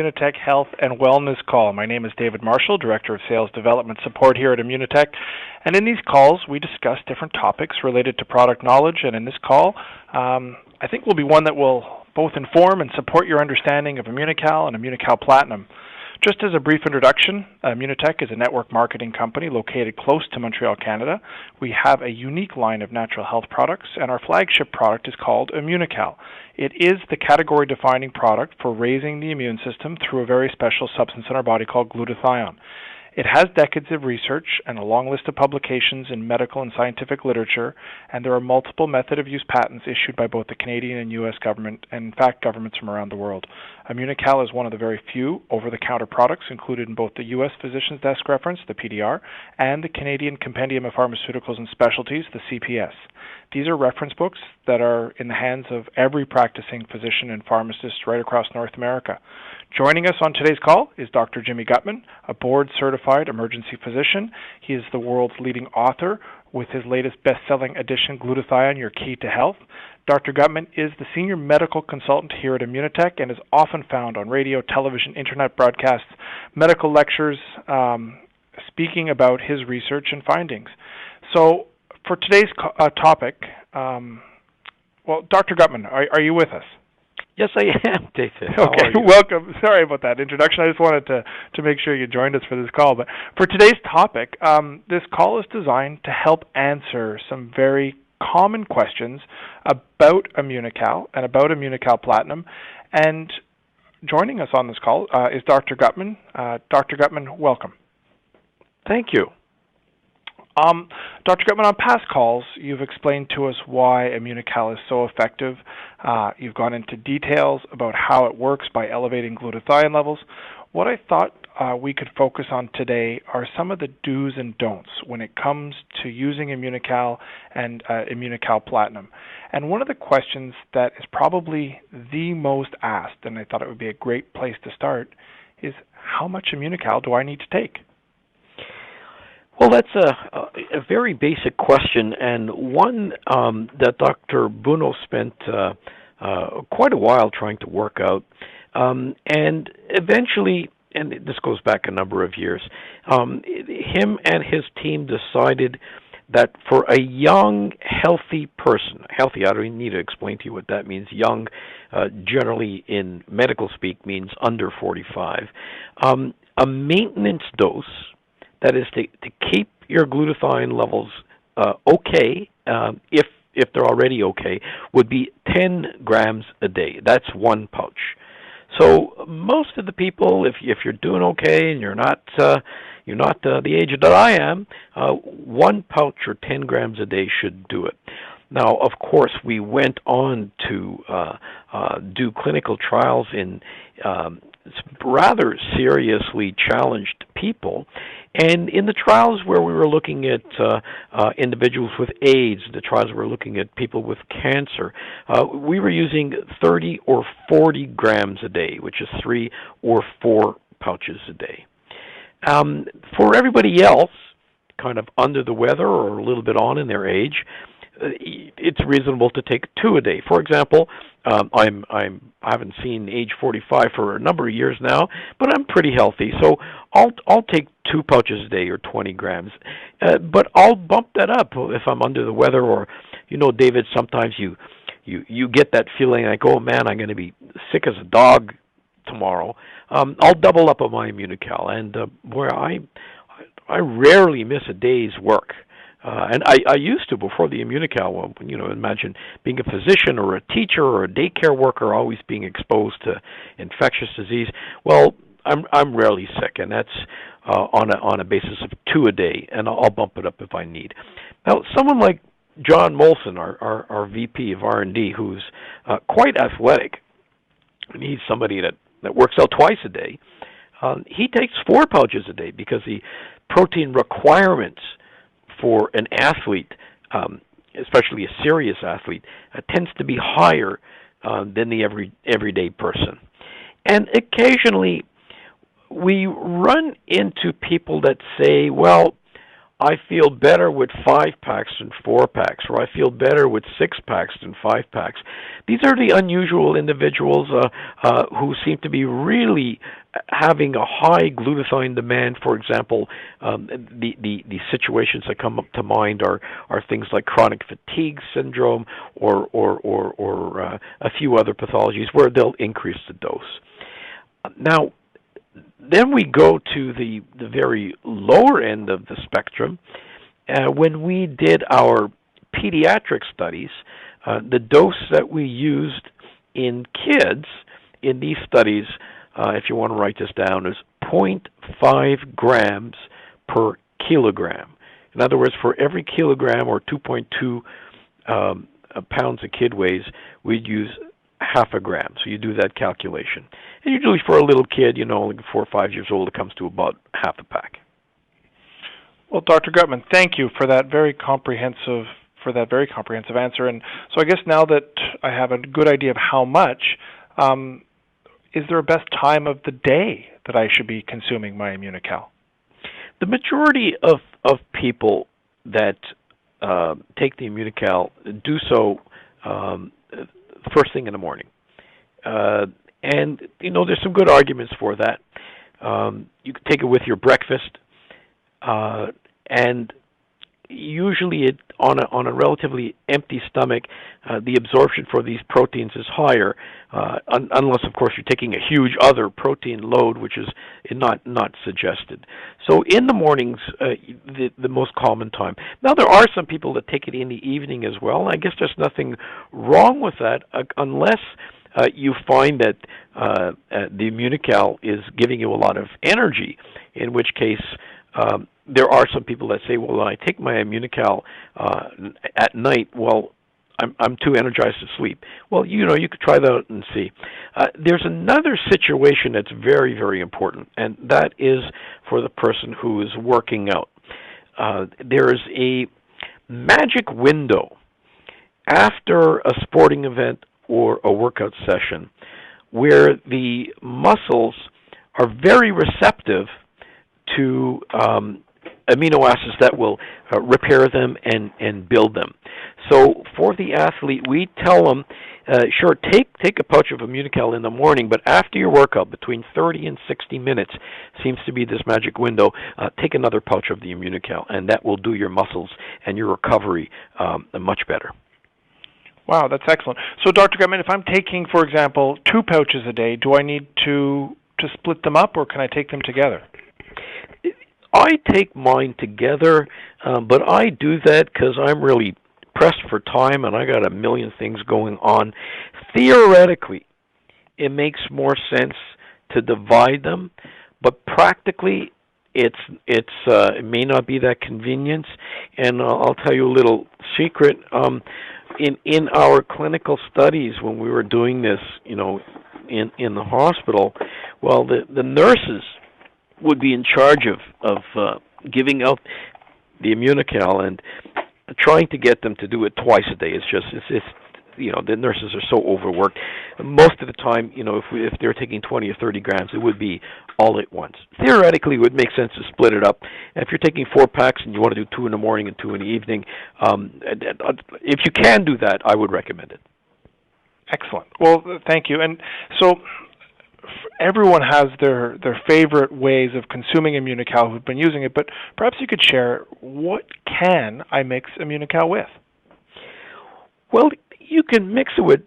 Immunotec Health and Wellness Call. My name is David Marshall, Director of Sales Development Support here at Immunotec. And in these calls, we discuss different topics related to product knowledge. And in this call, I think will be one that will both inform and support your understanding of Immunocal and Immunocal Platinum. Just as a brief introduction, Immunotec is a network marketing company located close to Montreal, Canada. We have a unique line of natural health products, and our flagship product is called Immunocal. It is the category-defining product for raising the immune system through a very special substance in our body called glutathione. It has decades of research and a long list of publications in medical and scientific literature, and there are multiple method of use patents issued by both the Canadian and U.S. government, and in fact governments from around the world. Immunocal is one of the very few over-the-counter products included in both the U.S. Physician's Desk Reference, the PDR, and the Canadian Compendium of Pharmaceuticals and Specialties, the CPS. These are reference books that are in the hands of every practicing physician and pharmacist right across North America. Joining us on today's call is Dr. Jimmy Gutman, a board-certified emergency physician. He is the world's leading author with his latest best-selling edition, Glutathione, Your Key to Health. Dr. Gutman is the senior medical consultant here at Immunotec and is often found on radio, television, internet broadcasts, medical lectures, speaking about his research and findings. So for today's topic, Dr. Gutman, are you with us? Yes, I am, David. Okay, welcome. Sorry about that introduction. I just wanted to make sure you joined us for this call. But for today's topic, this call is designed to help answer some very common questions about Immunocal and about Immunocal Platinum. And joining us on this call is Dr. Gutman. Dr. Gutman, welcome. Thank you. Dr. Gutman, on past calls, you've explained to us why Immunocal is so effective. You've gone into details about how it works by elevating glutathione levels. What I thought we could focus on today are some of the do's and don'ts when it comes to using Immunocal and Immunocal Platinum. And one of the questions that is probably the most asked, and I thought it would be a great place to start, is how much Immunocal do I need to take? Well, that's a very basic question, and one that Dr. Bruno spent quite a while trying to work out, and eventually, and this goes back a number of years, him and his team decided that for a young, healthy person, healthy, I don't need to explain to you what that means. Young, generally in medical speak, means under 45. A maintenance dose, that is to keep your glutathione levels okay, if they're already okay, would be 10 grams a day. That's one pouch. So most of the people, if you're doing okay and you're not the age that I am, one pouch or 10 grams a day should do it. Now, of course, we went on to do clinical trials in rather seriously challenged people. And in the trials where we were looking at individuals with AIDS, the trials we were looking at people with cancer, we were using 30 or 40 grams a day, which is 3 or 4 pouches a day. For everybody else, kind of under the weather or a little bit on in their age, it's reasonable to take 2 a day. For example, I haven't seen age 45 for a number of years now, but I'm pretty healthy, so I'll take 2 pouches a day or 20 grams. But I'll bump that up if I'm under the weather, or David, sometimes you get that feeling like, oh man, I'm going to be sick as a dog tomorrow. I'll double up on my Immunocal, and where I rarely miss a day's work. And I used to before the Immunocal. Imagine being a physician or a teacher or a daycare worker, always being exposed to infectious disease. Well, I'm rarely sick, and that's on a basis of 2 a day, and I'll bump it up if I need. Now, someone like John Molson, our VP of R&D, who's quite athletic, and he's somebody that works out twice a day. He takes 4 pouches a day because the protein requirements for an athlete, especially a serious athlete, tends to be higher than the everyday person. And occasionally we run into people that say, well, I feel better with 5-packs than 4-packs, or I feel better with 6-packs than 5-packs. These are the unusual individuals who seem to be really having a high glutathione demand. For example, the situations that come up to mind are things like chronic fatigue syndrome or a few other pathologies where they'll increase the dose. Now, then we go to the very lower end of the spectrum. When we did our pediatric studies, the dose that we used in kids in these studies, if you want to write this down, is 0.5 grams per kilogram. In other words, for every kilogram or 2.2 pounds a kid weighs, we'd use half a gram. So you do that calculation. And usually for a little kid, like 4 or 5 years old, it comes to about half a pack. Well, Dr. Gutman, thank you for that very comprehensive answer. And so I guess now that I have a good idea of how much, is there a best time of the day that I should be consuming my Immunocal? The majority of people that take the Immunocal do so first thing in the morning. And, there's some good arguments for that. You can take it with your breakfast, and usually on a relatively empty stomach, the absorption for these proteins is higher, unless, of course, you're taking a huge other protein load, which is not suggested. So in the mornings, the most common time. Now, there are some people that take it in the evening as well. I guess there's nothing wrong with that, unless you find that the Immunocal is giving you a lot of energy, in which case there are some people that say, well, when I take my Immunocal at night, well, I'm too energized to sleep. Well, you could try that out and see. There's another situation that's very, very important, and that is for the person who is working out. There is a magic window after a sporting event or a workout session where the muscles are very receptive to amino acids that will repair them and build them. So for the athlete, we tell them, sure, take a pouch of Immunocal in the morning, but after your workout, between 30 and 60 minutes seems to be this magic window, take another pouch of the Immunocal, and that will do your muscles and your recovery much better. Wow, that's excellent. So, Dr. Gutman, if I'm taking, for example, 2 pouches a day, do I need to split them up, or can I take them together? I take mine together, but I do that because I'm really pressed for time and I got a million things going on. Theoretically, it makes more sense to divide them, but practically, it may not be that convenient. And I'll tell you a little secret. In our clinical studies, when we were doing this, in the hospital, well, the nurses would be in charge of giving out the Immunocal, and trying to get them to do it twice a day. It's the nurses are so overworked. Most of the time, if they're taking 20 or 30 grams, it would be all at once. Theoretically, it would make sense to split it up. And if you're taking 4 packs and you want to do 2 in the morning and 2 in the evening, if you can do that, I would recommend it. Excellent. Well, thank you. And so everyone has their favorite ways of consuming Immunocal who've been using it, but perhaps you could share, what can I mix Immunocal with? Well, you can mix it with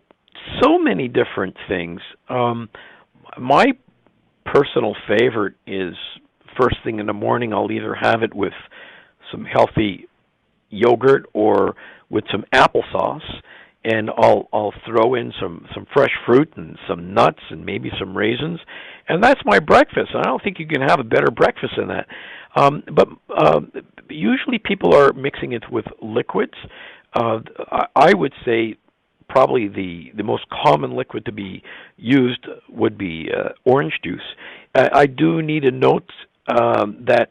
so many different things. My personal favorite is first thing in the morning, I'll either have it with some healthy yogurt or with some applesauce, and I'll throw in some fresh fruit and some nuts and maybe some raisins, and that's my breakfast. I don't think you can have a better breakfast than that. But usually people are mixing it with liquids. I would say probably the most common liquid to be used would be orange juice. I do need to note that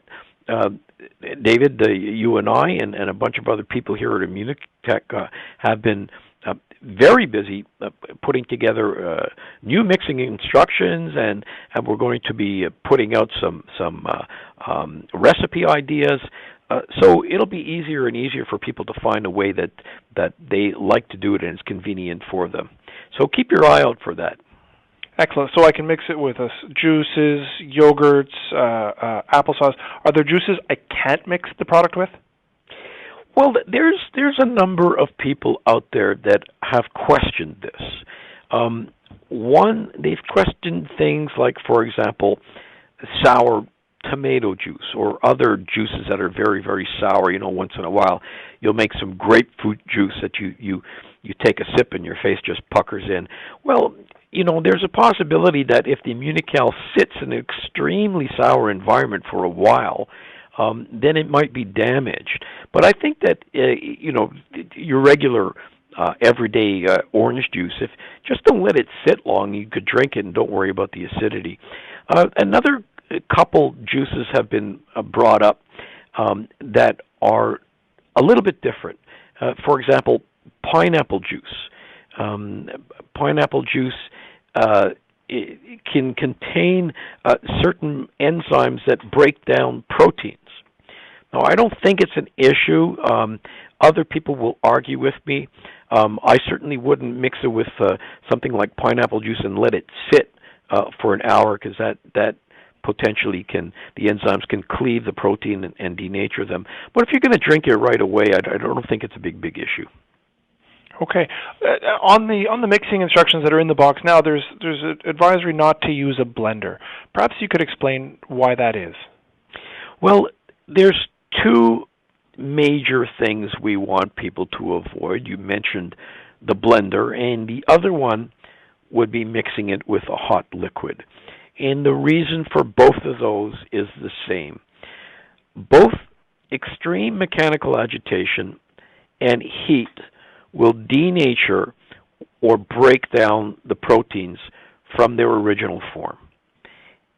David, you and I, and a bunch of other people here at Immunotec have been very busy putting together new mixing instructions, and we're going to be putting out some recipe ideas. So it'll be easier and easier for people to find a way that they like to do it and it's convenient for them. So keep your eye out for that. Excellent. So I can mix it with juices, yogurts, applesauce. Are there juices I can't mix the product with? Well, there's a number of people out there that have questioned this. One, they've questioned things like, for example, sour tomato juice or other juices that are very, very sour. Once in a while, you'll make some grapefruit juice that you take a sip and your face just puckers in. Well, there's a possibility that if the Immunocal sits in an extremely sour environment for a while, then it might be damaged. But I think that your regular everyday orange juice, if just don't let it sit long, you could drink it and don't worry about the acidity. Another couple juices have been brought up that are a little bit different. For example, pineapple juice. Pineapple juice it can contain certain enzymes that break down proteins. Now, I don't think it's an issue. Other people will argue with me. I certainly wouldn't mix it with something like pineapple juice and let it sit for an hour, because that potentially the enzymes can cleave the protein and denature them. But if you're going to drink it right away, I don't think it's a big issue. Okay. On the mixing instructions that are in the box now, there's an advisory not to use a blender. Perhaps you could explain why that is. Well, there's two major things we want people to avoid. You mentioned the blender, and the other one would be mixing it with a hot liquid. And the reason for both of those is the same. Both extreme mechanical agitation and heat will denature or break down the proteins from their original form.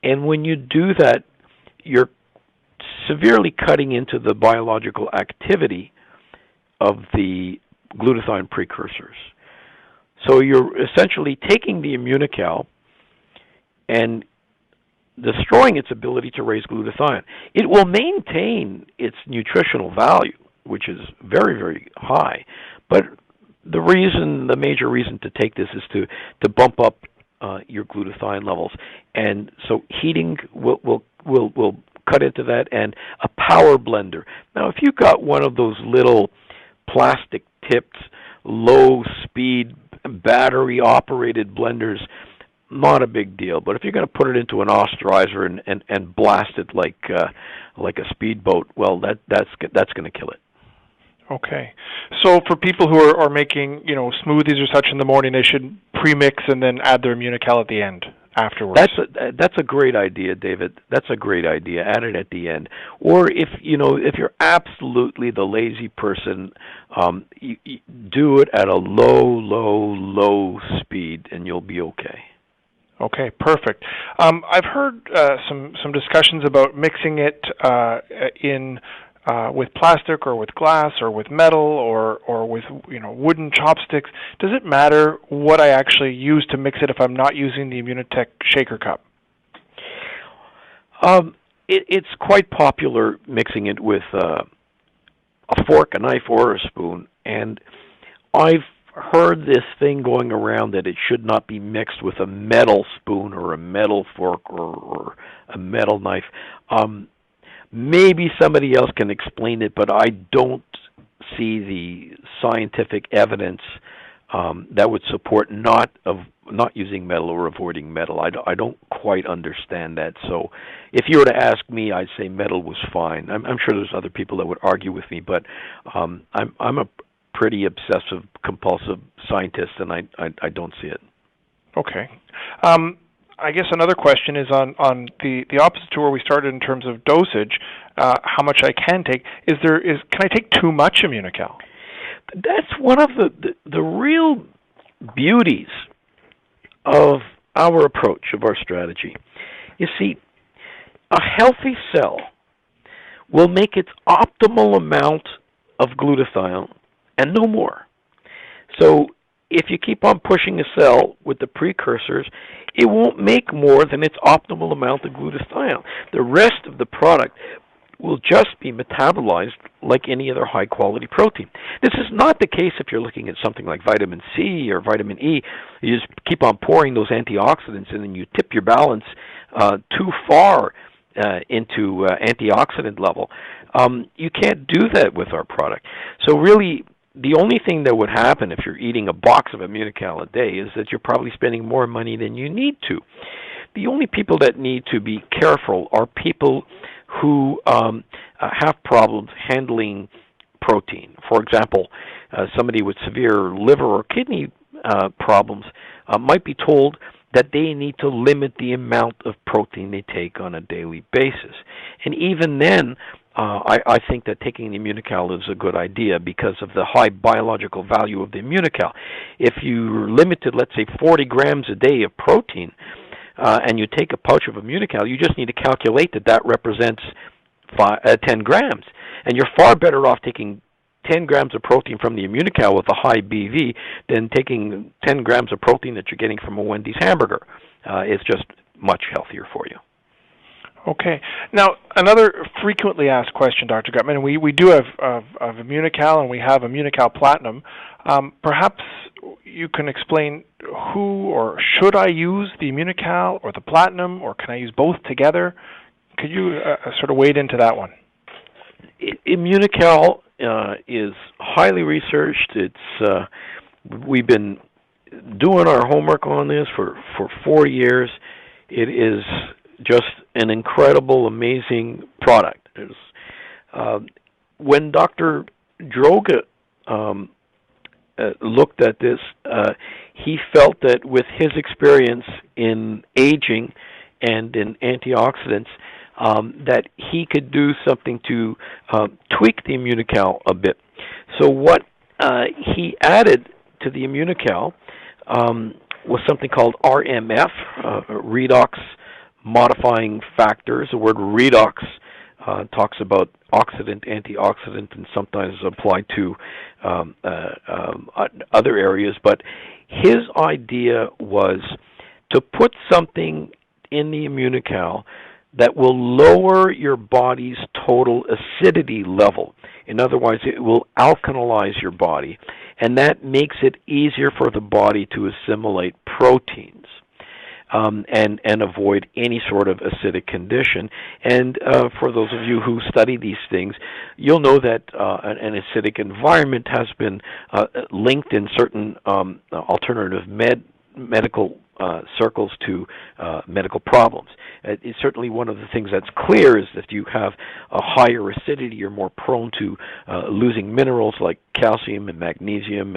And when you do that, you're severely cutting into the biological activity of the glutathione precursors. So you're essentially taking the Immunocal and destroying its ability to raise glutathione. It will maintain its nutritional value, which is very, very high, but the major reason to take this is to bump up your glutathione levels, and so heating will cut into that, and a power blender. Now, if you got one of those little plastic tipped, low speed battery operated blenders, not a big deal. But if you're going to put it into an osterizer and blast it like a speedboat, well, that's going to kill it. Okay. So for people who are making, smoothies or such in the morning, they should pre-mix and then add their Immunocal at the end afterwards. That's a great idea, David. That's a great idea. Add it at the end. Or if you're absolutely the lazy person, you do it at a low speed and you'll be okay. Okay, perfect. I've heard some discussions about mixing it in with plastic or with glass or with metal or with wooden chopsticks. Does it matter what I actually use to mix it if I'm not using the Immunotec shaker cup? It's quite popular mixing it with a fork, a knife, or a spoon, and I've heard this thing going around that it should not be mixed with a metal spoon or a metal fork or a metal knife. Maybe somebody else can explain it, but I don't see the scientific evidence that would support not using metal or avoiding metal. I don't quite understand that. So if you were to ask me, I'd say metal was fine. I'm sure there's other people that would argue with me, but I'm a pretty obsessive compulsive scientist, and I don't see it. Okay. I guess another question is on the opposite to where we started in terms of dosage, how much I can take. Can I take too much Immunocal? That's one of the real beauties of our approach, of our strategy. You see, a healthy cell will make its optimal amount of glutathione and no more. So if you keep on pushing a cell with the precursors, it won't make more than its optimal amount of glutathione. The rest of the product will just be metabolized like any other high-quality protein. This is not the case if you're looking at something like vitamin C or vitamin E. You just keep on pouring those antioxidants in, and you tip your balance too far into antioxidant level. You can't do that with our product. So really, the only thing that would happen if you're eating a box of Immunocal a day is that you're probably spending more money than you need to. The only people that need to be careful are people who have problems handling protein. For example, somebody with severe liver or kidney problems might be told that they need to limit the amount of protein they take on a daily basis. And even then, I think that taking the Immunocal is a good idea because of the high biological value of the Immunocal. If you're limited, let's say, 40 grams a day of protein, and you take a pouch of Immunocal, you just need to calculate that represents 10 grams. And you're far better off taking 10 grams of protein from the Immunocal with a high BV than taking 10 grams of protein that you're getting from a Wendy's hamburger. It's just much healthier for you. Okay. Now, another frequently asked question, Dr. Gutman, we do have Immunocal and we have Immunocal Platinum. Perhaps you can explain who or should I use the Immunocal or the Platinum, or can I use both together? Could you sort of wade into that one? Immunocal is highly researched. It's we've been doing our homework on this for 4 years. It is just an incredible, amazing product. When Dr. Droga looked at this, he felt that with his experience in aging and in antioxidants, that he could do something to tweak the Immunocal a bit. So what he added to the Immunocal was something called RMF, redox modifying factors. The word redox talks about oxidant, antioxidant, and sometimes applied to other areas. But his idea was to put something in the Immunocal that will lower your body's total acidity level. In other words, it will alkalize your body, and that makes it easier for the body to assimilate proteins. And avoid any sort of acidic condition. And for those of you who study these things, you'll know that an acidic environment has been linked in certain alternative medical circles to medical problems. It's certainly one of the things that's clear is that if you have a higher acidity, you're more prone to losing minerals like calcium and magnesium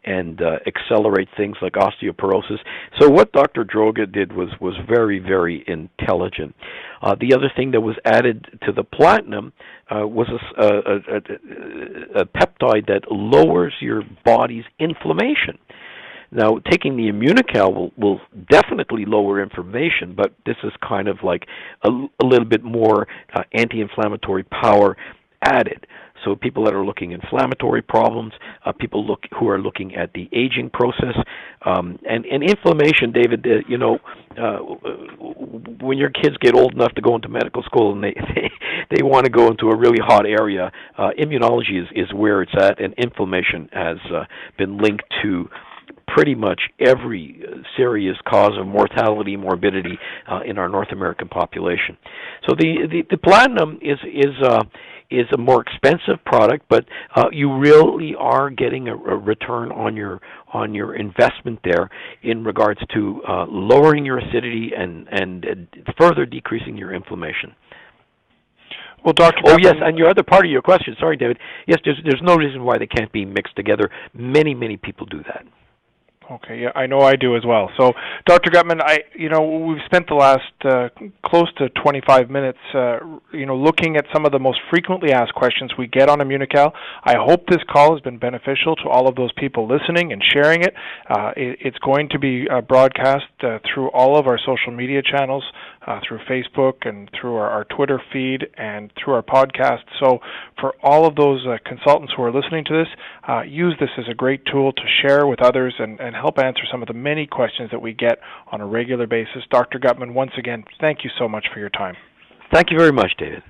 and accelerate things like osteoporosis. So what Dr. Droga did was very, very intelligent. The other thing that was added to the Platinum was a peptide that lowers your body's inflammation. Now, taking the Immunocal will definitely lower inflammation, but this is kind of like a little bit more anti-inflammatory power added. So people that are looking at inflammatory problems, people who are looking at the aging process, and inflammation, David, when your kids get old enough to go into medical school and they want to go into a really hot area, immunology is where it's at, and inflammation has been linked to pretty much every serious cause of mortality, morbidity in our North American population. So the Platinum is a more expensive product, but you really are getting a return on your investment there in regards to lowering your acidity and further decreasing your inflammation. Well, Dr. Oh, yes, and your other part of your question, sorry, David. Yes, there's no reason why they can't be mixed together. Many people do that. Okay, yeah, I know I do as well. So, Dr. Gutman, we've spent the last close to 25 minutes, looking at some of the most frequently asked questions we get on Immunocal. I hope this call has been beneficial to all of those people listening and sharing it. It's going to be broadcast through all of our social media channels, through Facebook and through our Twitter feed and through our podcast. So, for all of those consultants who are listening to this, use this as a great tool to share with others and help answer some of the many questions that we get on a regular basis. Dr. Gutman, once again, thank you so much for your time. Thank you very much, David.